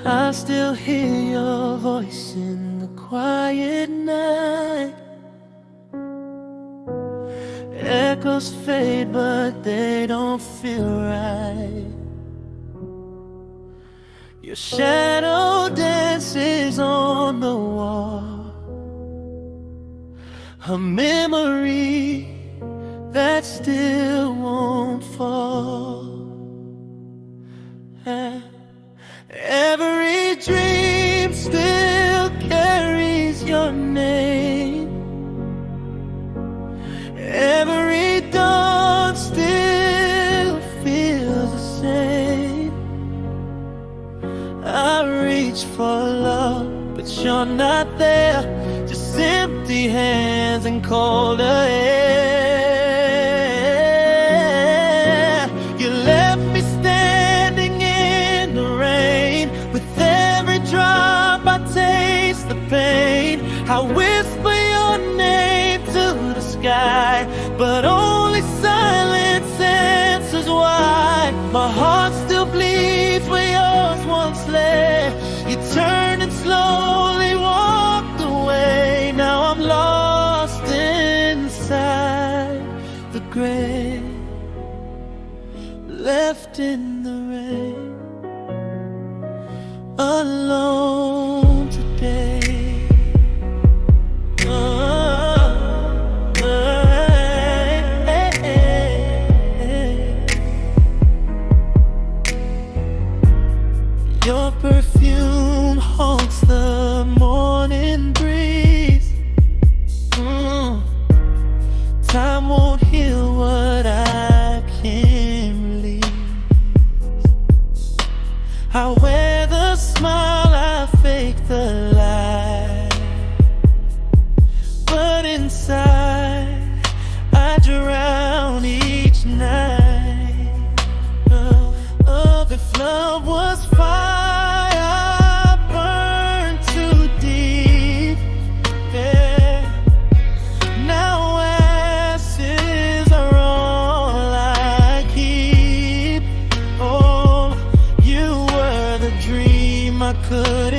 I still hear your voice in the quiet night. Echoes fade, but they don't feel right. Your shadow dances on the wall, a memory that still won't fall. Every dream still carries your name. Every dawn still feels the same. I reach for love, but you're not there. Just empty hands and colder air. You left me standing in the rain. With every drop I taste the pain. I whisper your name to the sky, but only silence answers why. My heart still bleeds where yours once lay. You turned and slowly walked away. Now I'm lost inside the grave, left in the rain, alone today. Your perfume haunts the morning breeze. Time won't heal what I can't release. I wear the smile, I fake the lie, but inside I drown each night. If love was fire, I burned too deep. Yeah. Now ashes are all I keep. Oh, you were the dream I could